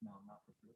No, not for sure.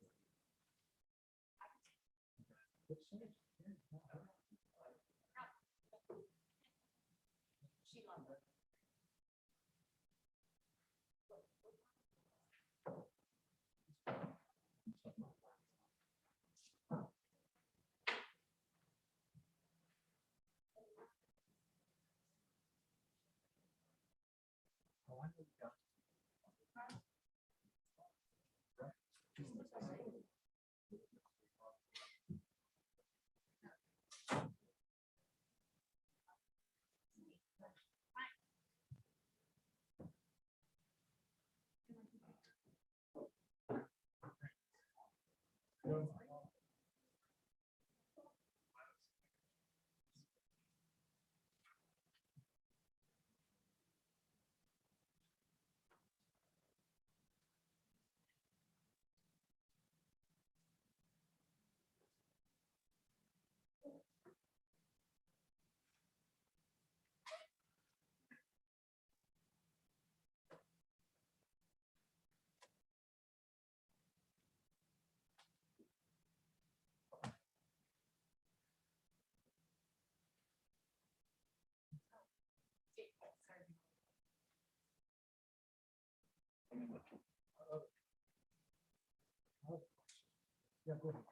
Yeah, go ahead.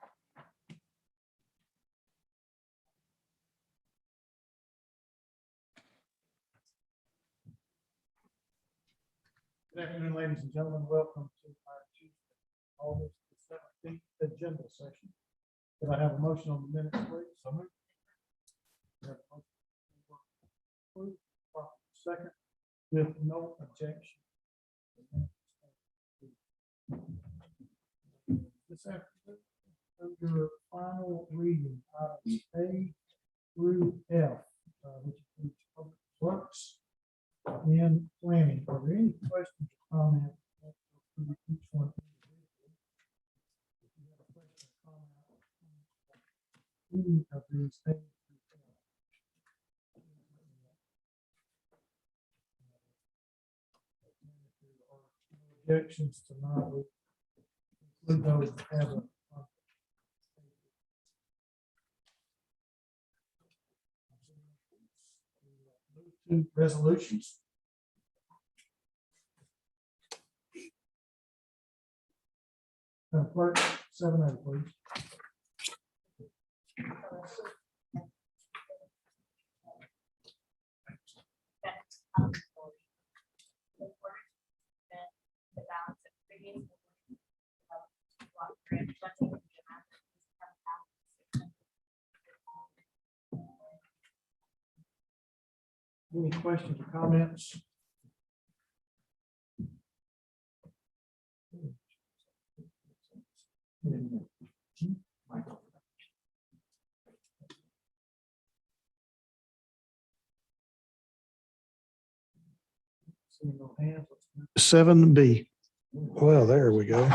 Good afternoon, ladies and gentlemen. Welcome to our Tuesday, August the 17th agenda session. Can I have a motion on the minutes, please? So moved. We have a motion for approval, proper second, with no objection. This afternoon, under final reading, items A through F, which includes public works and planning. Are there any questions or comments for each one individually? If you have a question or comment on any of these things, objections tonight, we include those that have a move to resolutions. Clerk, 7A, please. Any questions or comments? Seeing no hands, let's move 7B. Well, there we go.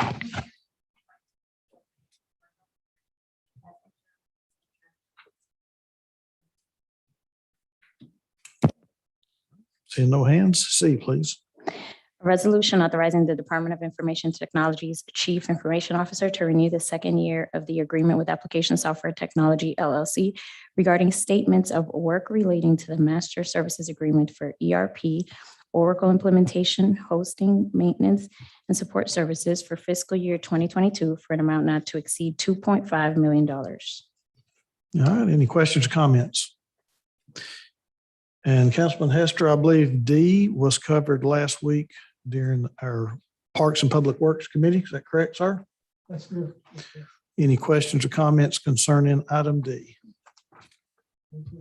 Seeing no hands, C, please. A resolution authorizing the Department of Information Technology's Chief Information Officer to renew the second year of the agreement with Application Software Technology LLC regarding statements of work relating to the Master Services Agreement for ERP, Oracle implementation, hosting, maintenance, and support services for fiscal year 2022 for an amount not to exceed $2.5 million. All right, any questions or comments? And Councilman Hester, I believe D was covered last week during our Parks and Public Works Committee. Is that correct, sir? That's good. That's good. Any questions or comments concerning item D? Thank you.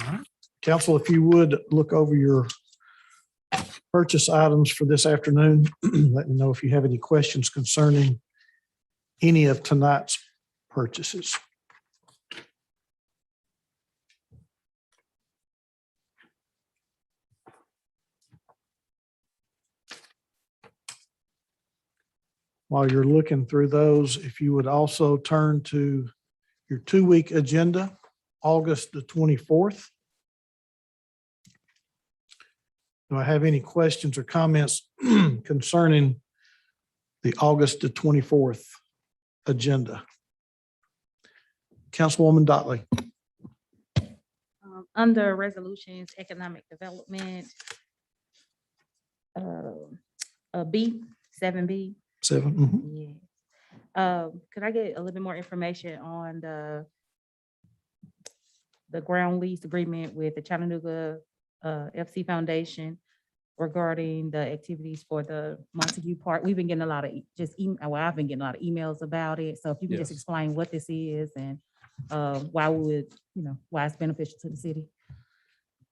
All right. Council, if you would look over your purchase items for this afternoon, let me know if you have any questions concerning any of tonight's purchases. While you're looking through those, if you would also turn to your 2-week agenda, August the 24th. Do I have any questions or comments concerning the August the 24th agenda? Councilwoman Dotley. Under resolutions, economic development, B, 7B. 7. Mhm. Yeah. Could I get a little bit more information on the ground lease agreement with the Chattanooga FC Foundation regarding the activities for the Montague Park? We've been getting a lot of I've been getting a lot of emails about it. So if you can just Yes. explain what this is and why why it's beneficial to the city.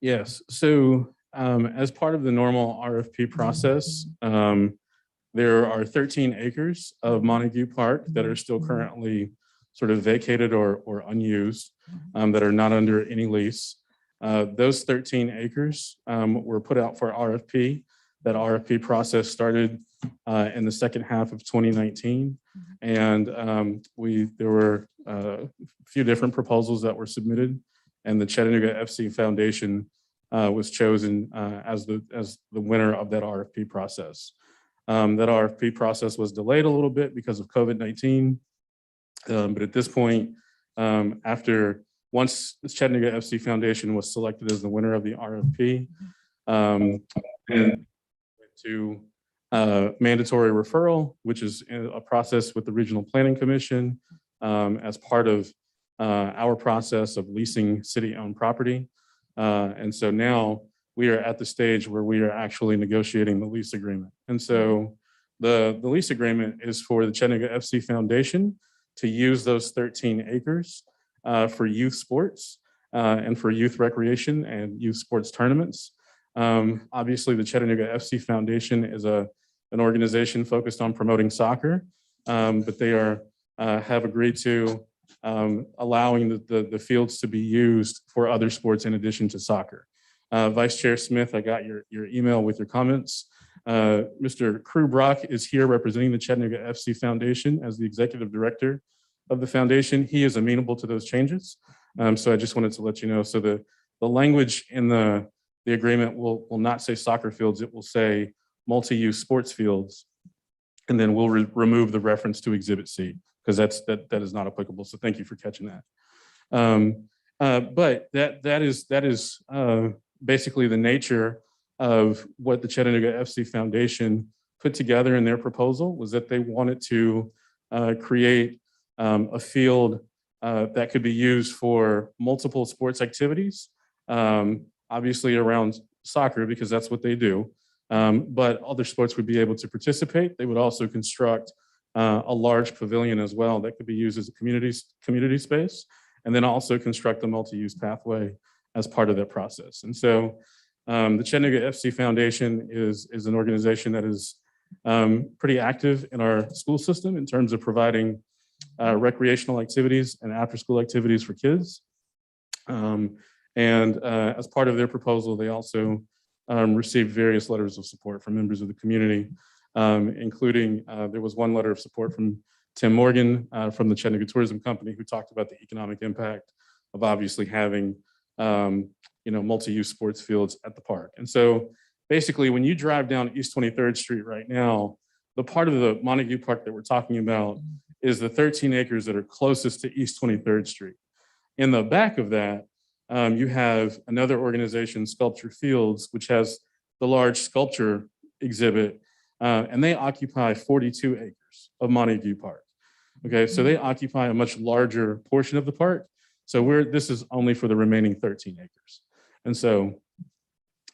Yes, so as part of the normal RFP process, there are 13 acres of Montague Park that are still currently sort of vacated or unused, that are not under any lease. Those 13 acres were put out for RFP. That RFP process started in the second half of 2019. And there were a few different proposals that were submitted, and the Chattanooga FC Foundation was chosen as the winner of that RFP process. That RFP process was delayed a little bit because of COVID-19. But at this point, once the Chattanooga FC Foundation was selected as the winner of the RFP, and went to mandatory referral, which is a process with the Regional Planning Commission as part of our process of leasing city-owned property. And so now we are at the stage where we are actually negotiating the lease agreement. And so the lease agreement is for the Chattanooga FC Foundation to use those 13 acres for youth sports and for youth recreation and youth sports tournaments. Obviously, the Chattanooga FC Foundation is an organization focused on promoting soccer, but they have agreed to allowing the fields to be used for other sports in addition to soccer. Vice Chair Smith, I got your email with your comments. Mr. Crew Brock is here representing the Chattanooga FC Foundation as the executive director of the foundation. He is amenable to those changes. So I just wanted to let you know. So the language in the agreement will not say soccer fields. It will say multi-use sports fields. And then we'll remove the reference to Exhibit C, because that is not applicable. So thank you for catching that. But that is basically the nature of what the Chattanooga FC Foundation put together in their proposal, was that they wanted to create a field that could be used for multiple sports activities, obviously around soccer, because that's what they do. But other sports would be able to participate. They would also construct a large pavilion as well that could be used as a community space, and then also construct a multi-use pathway as part of that process. And so the Chattanooga FC Foundation is an organization that is pretty active in our school system in terms of providing recreational activities and after-school activities for kids. And as part of their proposal, they also received various letters of support from members of the community, including there was one letter of support from Tim Morgan from the Chattanooga Tourism Company, who talked about the economic impact of obviously having multi-use sports fields at the park. And so basically, when you drive down East 23rd Street right now, the part of the Montague Park that we're talking about is the 13 acres that are closest to East 23rd Street. In the back of that, you have another organization, Sculpture Fields, which has the large sculpture exhibit, and they occupy 42 acres of Montague Park. Okay, so they occupy a much larger portion of the park. So this is only for the remaining 13 acres. And so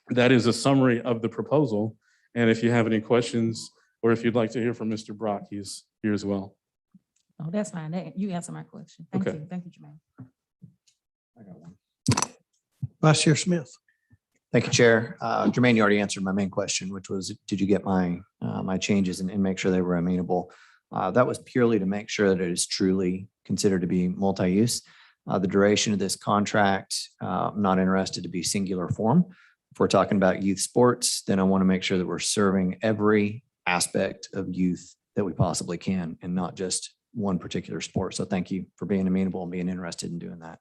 that is a summary of the proposal. And if you have any questions, or if you'd like to hear from Mr. Brock, he's here as well. Oh, that's fine. You answer my question. Thank Okay. you. Thank you, Jermaine. I got one. Vice Chair Smith. Thank you, Chair. Jermaine, you already answered my main question, which was, did you get my changes and make sure they were amenable? That was purely to make sure that it is truly considered to be multi-use. The duration of this contract, I'm not interested to be singular form. If we're talking about youth sports, then I want to make sure that we're serving every aspect of youth that we possibly can, and not just one particular sport. So thank you for being amenable and being interested in doing that.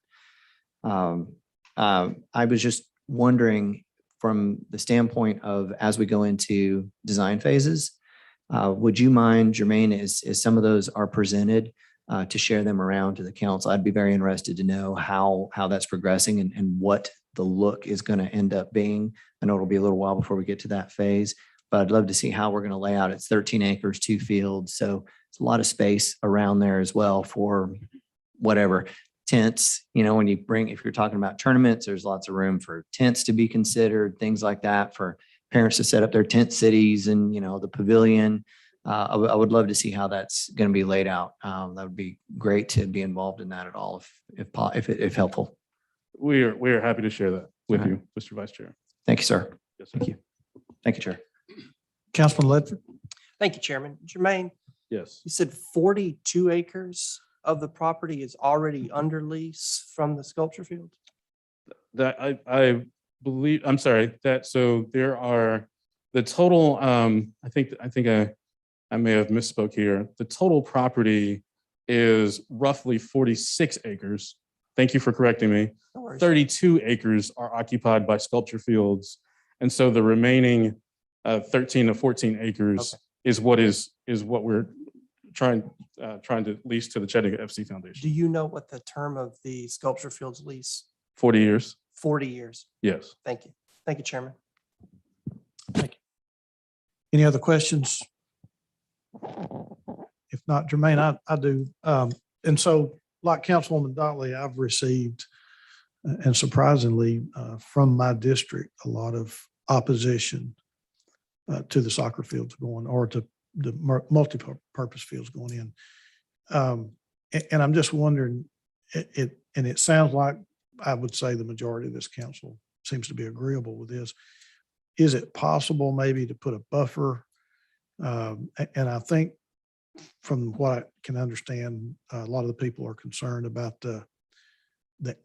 I was just wondering, from the standpoint of as we go into design phases, would you mind, Jermaine, as some of those are presented, to share them around to the council? I'd be very interested to know how that's progressing and what the look is going to end up being. I know it'll be a little while before we get to that phase, but I'd love to see how we're going to lay out. It's 13 acres, 2 fields. So it's a lot of space around there as well for whatever tents, when you bring, if you're talking about tournaments, there's lots of room for tents to be considered, things like that for parents to set up their tent cities and, the pavilion. I would love to see how that's going to be laid out. That would be great to be involved in that at all, if helpful. We are happy to share that with All right. you, Mr. Vice Chair. Thank you, sir. Yes, sir. Thank you. Thank you, Chair. Councilman Ledford? Thank you, Chairman. Jermaine, Yes. you said 42 acres of the property is already under lease from the sculpture field? That I believe, I'm sorry, so there are the total, I think I may have misspoke here. The total property is roughly 46 acres. Thank you for correcting me. No worries. 32 acres are occupied by sculpture fields. And so the remaining 13 to 14 acres is what we're trying to lease to the Chattanooga FC Foundation. Do you know what the term of the sculpture field's lease? 40 years. 40 years. Yes. Thank you. Thank you, Chairman. Any other questions? If not, Jermaine, I do. And so like Councilwoman Dotley, I've received, and surprisingly, from my district, a lot of opposition to the soccer fields going, or to the multi-purpose fields going in. And I'm just wondering, and it sounds like I would say the majority of this council seems to be agreeable with this. Is it possible maybe to put a buffer? And I think from what I can understand, a lot of the people are concerned about the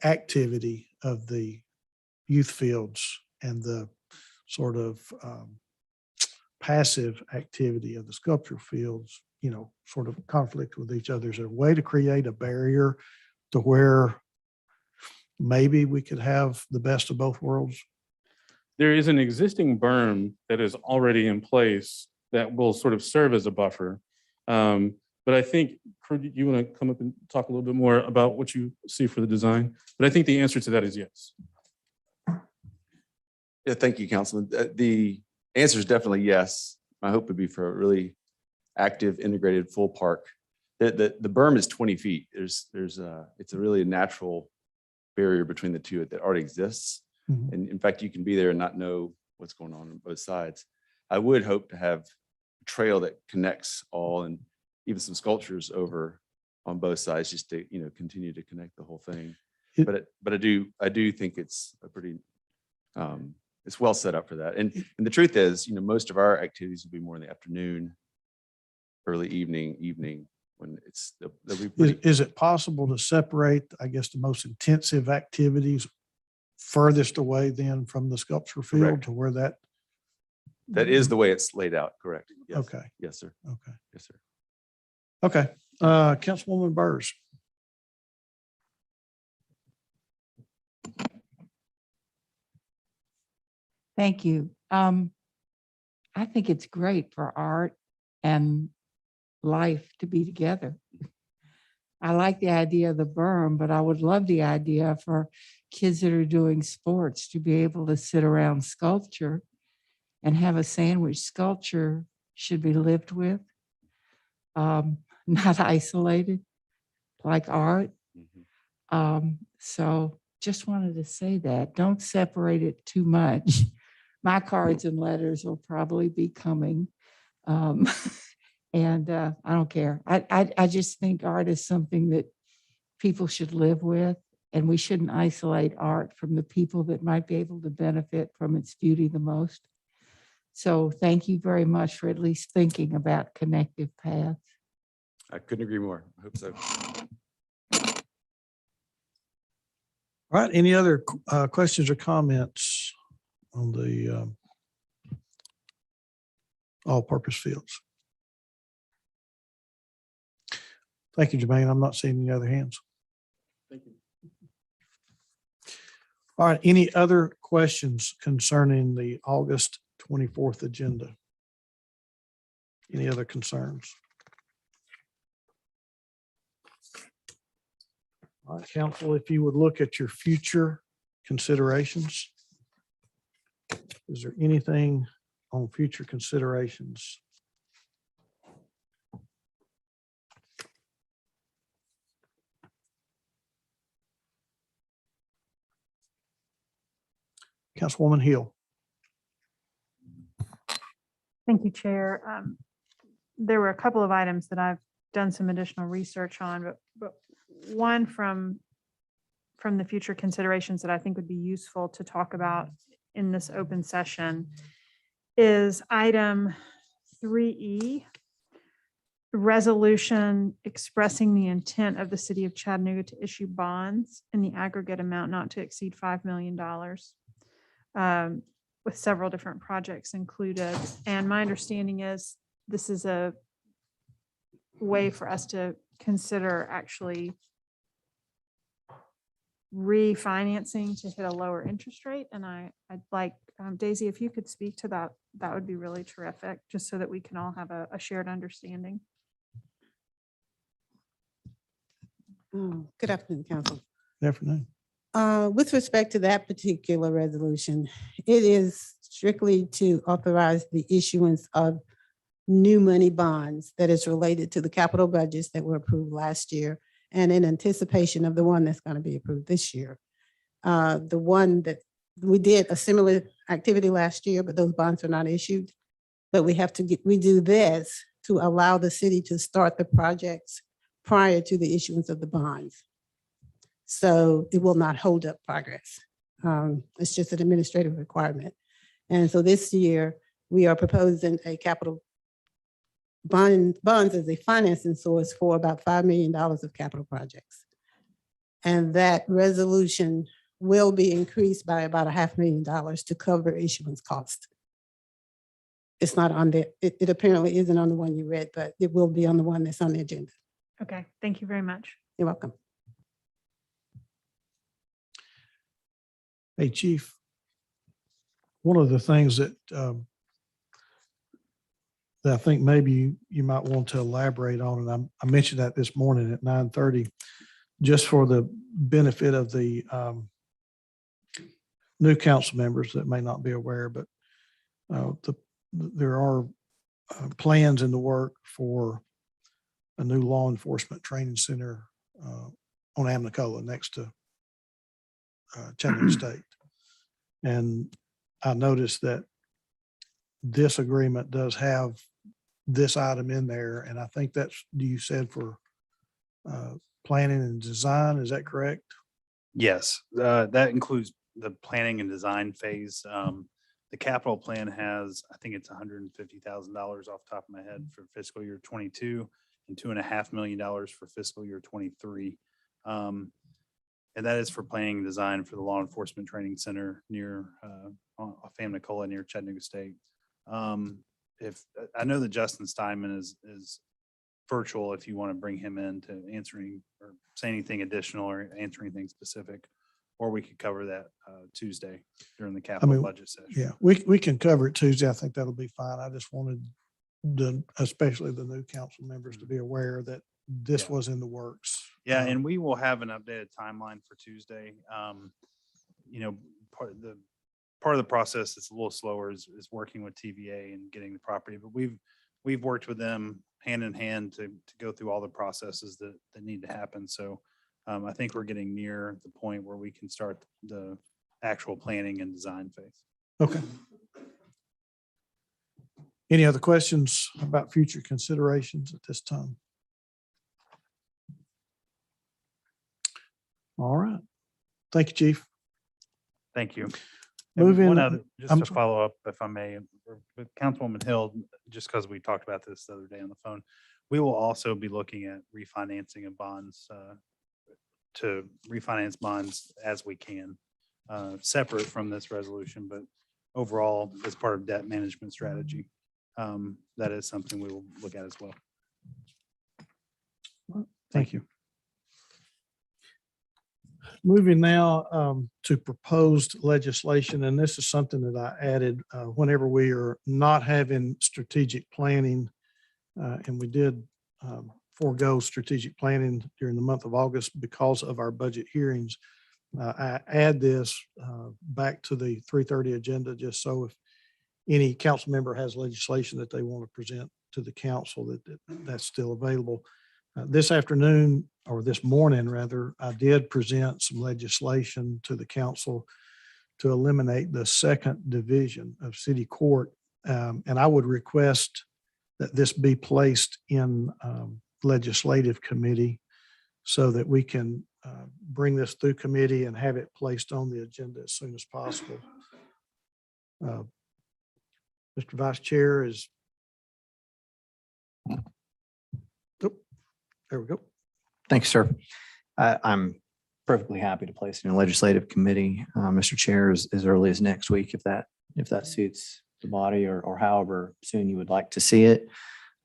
activity of the youth fields and the sort of passive activity of the sculpture fields, sort of conflict with each other. Is there a way to create a barrier to where maybe we could have the best of both worlds? There is an existing berm that is already in place that will sort of serve as a buffer. But I think, Kurt, you want to come up and talk a little bit more about what you see for the design? But I think the answer to that is yes. Yeah, thank you, Councilman. The answer is definitely yes. My hope would be for a really active, integrated, full park. The berm is 20 feet. It's a really natural barrier between the two that already exists. Mhm. And in fact, you can be there and not know what's going on both sides. I would hope to have a trail that connects all, and even some sculptures over on both sides, just to continue to connect the whole thing. It- But I do think it's a pretty it's well set up for that. And the truth is, most of our activities will be more in the afternoon, early evening when they'll be pretty. Is it possible to separate, I guess, the most intensive activities furthest away then from the sculpture field Correct. to where that? That is the way it's laid out, correct? Yes. Okay, Yes, sir. okay, Yes, sir. okay. Councilwoman Burrs. Thank you. I think it's great for art and life to be together. I like the idea of the berm, but I would love the idea for kids that are doing sports to be able to sit around sculpture and have a sandwich. Sculpture should be lived with, not isolated like art. So just wanted to say that. Don't separate it too much. My cards and letters will probably be coming. And I don't care. I just think art is something that people should live with, and we shouldn't isolate art from the people that might be able to benefit from its beauty the most. So thank you very much for at least thinking about connective paths. I couldn't agree more. I hope so. All right, any other questions or comments on the all-purpose fields? Thank you, Jermaine. I'm not seeing any other hands. Thank you. All right, any other questions concerning the August 24th agenda? Any other concerns? All right, council, if you would look at your future considerations. Is there anything on future considerations? Councilwoman Hill. Thank you, Chair. There were a couple of items that I've done some additional research on, but one from the future considerations that I think would be useful to talk about in this open session is item 3E, resolution expressing the intent of the city of Chattanooga to issue bonds in the aggregate amount not to exceed $5 million. With several different projects included. And my understanding is this is a way for us to consider actually refinancing to hit a lower interest rate. And I'd like, Daisy, if you could speak to that, that would be really terrific, just so that we can all have a shared understanding. Good afternoon, council. Good afternoon. With respect to that particular resolution, it is strictly to authorize the issuance of new money bonds that is related to the capital budgets that were approved last year and in anticipation of the one that's going to be approved this year. The one that we did a similar activity last year, but those bonds are not issued. But we have to redo this to allow the city to start the projects prior to the issuance of the bonds. So it will not hold up progress. It's just an administrative requirement. And so this year, we are proposing a capital bonds as a financing source for about $5 million of capital projects. And that resolution will be increased by about $500,000 to cover issuance costs. It's not on there. It apparently isn't on the one you read, but it will be on the one that's on the agenda. Okay, thank you very much. You're welcome. Hey, Chief. One of the things that that I think maybe you might want to elaborate on, and I mentioned that this morning at 9:30, just for the benefit of the new council members that may not be aware, but there are plans in the work for a new law enforcement training center on Amnicola next to Chattanooga State. And I noticed that this agreement does have this item in there, and I think that's, you said for planning and design, is that correct? Yes, that includes the planning and design phase. The capital plan has, I think it's $150,000 off the top of my head for fiscal year 22 and $2.5 million for fiscal year 23. And that is for planning and design for the law enforcement training center near off Amnicola near Chattanooga State. If I know that Justin Steinman is virtual, if you want to bring him in to answering or say anything additional or answer anything specific, or we could cover that Tuesday during the capital budget session. Yeah, we can cover it Tuesday. I think that'll be fine. I just wanted especially the new council members to be aware that this was in the works. Yeah, and we will have an updated timeline for Tuesday. You know, part of the process that's a little slower is working with TVA and getting the property, but we've worked with them hand in hand to go through all the processes that need to happen. So I think we're getting near the point where we can start the actual planning and design phase. Okay. Any other questions about future considerations at this time? All right. Thank you, Chief. Thank you. Moving- One other, just I'm to sorry. follow up, if I may, with Councilwoman Hill, just because we talked about this the other day on the phone, we will also be looking at refinancing of bonds to refinance bonds as we can, separate from this resolution, but overall, as part of debt management strategy, that is something we will look at as well. Thank you. Moving now to proposed legislation, and this is something that I added whenever we are not having strategic planning. And we did forego strategic planning during the month of August because of our budget hearings. I add this back to the 3:30 agenda, just so if any council member has legislation that they want to present to the council, that's still available. This afternoon, or this morning rather, I did present some legislation to the council to eliminate the second division of city court. And I would request that this be placed in legislative committee so that we can bring this through committee and have it placed on the agenda as soon as possible. Mr. Vice Chair is. Oh, there we go. Thank you, sir. I'm perfectly happy to place it in a legislative committee, Mr. Chair, as early as next week, if that suits the body or however soon you would like to see it.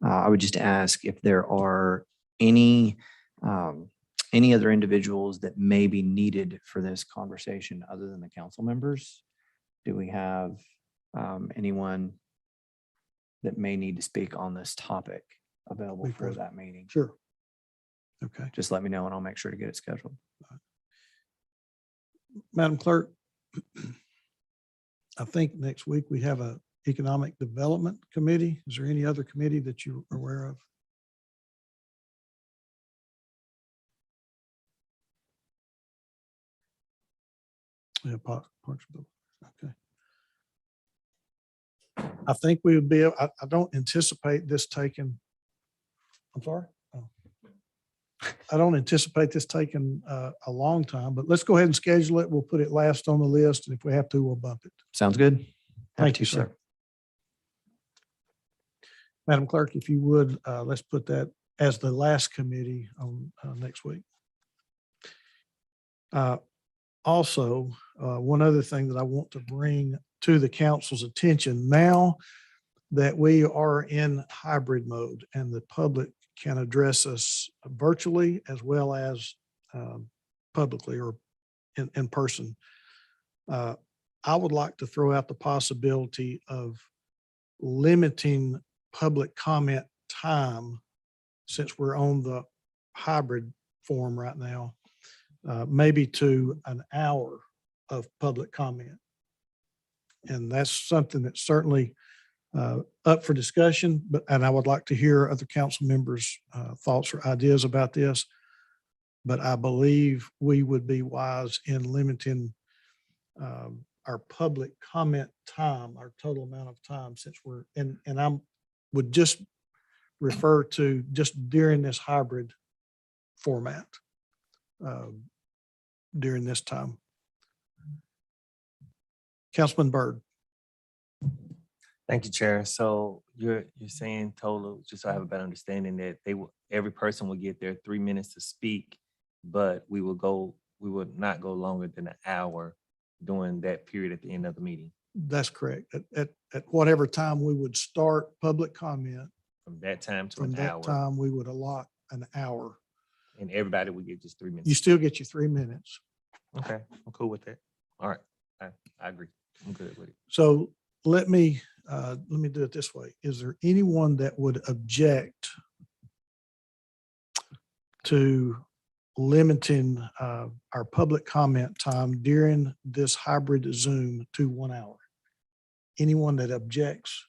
I would just ask if there are any other individuals that may be needed for this conversation other than the council members. Do we have anyone that may need to speak on this topic available Be for present. that meeting? Sure. Okay. Just let me know and I'll make sure to get it scheduled. Madam Clerk, I think next week we have a Economic Development Committee. Is there any other committee that you're aware of? Yeah, Parks and Buildings. Okay. I think we would be, I don't anticipate this taking, I'm sorry? Oh. I don't anticipate this taking a long time, but let's go ahead and schedule it. We'll put it last on the list, and if we have to, we'll bump it. Sounds good. Happy Thank to, you, sir. Madam Clerk, if you would, let's put that as the last committee on next week. Also, one other thing that I want to bring to the council's attention now that we are in hybrid mode and the public can address us virtually as well as publicly or in person. I would like to throw out the possibility of limiting public comment time since we're on the hybrid form right now, maybe to an hour of public comment. And that's something that's certainly up for discussion, and I would like to hear other council members' thoughts or ideas about this. But I believe we would be wise in limiting our public comment time, our total amount of time, since we're, and I would just refer to just during this hybrid format during this time. Councilman Byrd. Thank you, Chair. So you're saying total, just so I have a better understanding, that every person will get their 3 minutes to speak, but we would not go longer than an hour during that period at the end of the meeting. That's correct. At whatever time we would start public comment, From that time to from an that hour, time, we would allot an hour. and everybody would get just 3 minutes. You still get your 3 minutes. Okay, I'm cool with that. All right, I agree. I'm good with it. So let me do it this way. Is there anyone that would object to limiting our public comment time during this hybrid Zoom to 1 hour? Anyone that objects?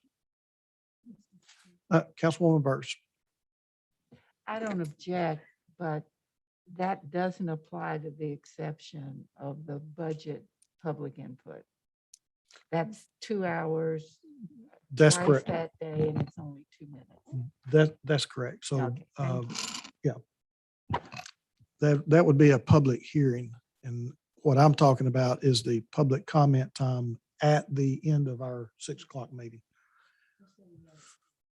Councilwoman Burrs. I don't object, but that doesn't apply to the exception of the budget public input. That's 2 hours. That's twice correct. That day, and it's only 2 minutes. That's correct. So, Okay, thank yeah, that would be a public hearing. And what I'm talking about is the public comment time at the end of our 6 o'clock meeting.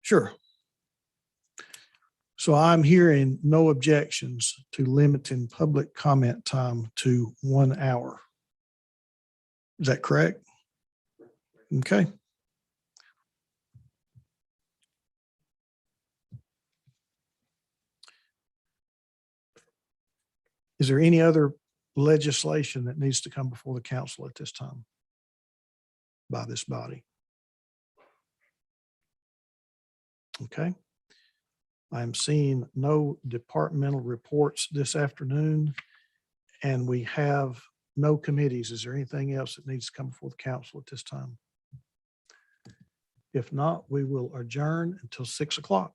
Sure. So I'm hearing no objections to limiting public comment time to 1 hour. Is that correct? Okay. Is there any other legislation that needs to come before the council at this time by this body. Okay. I'm seeing no departmental reports this afternoon, and we have no committees. Is there anything else that needs to come before the council at this time? If not, we will adjourn until 6 o'clock.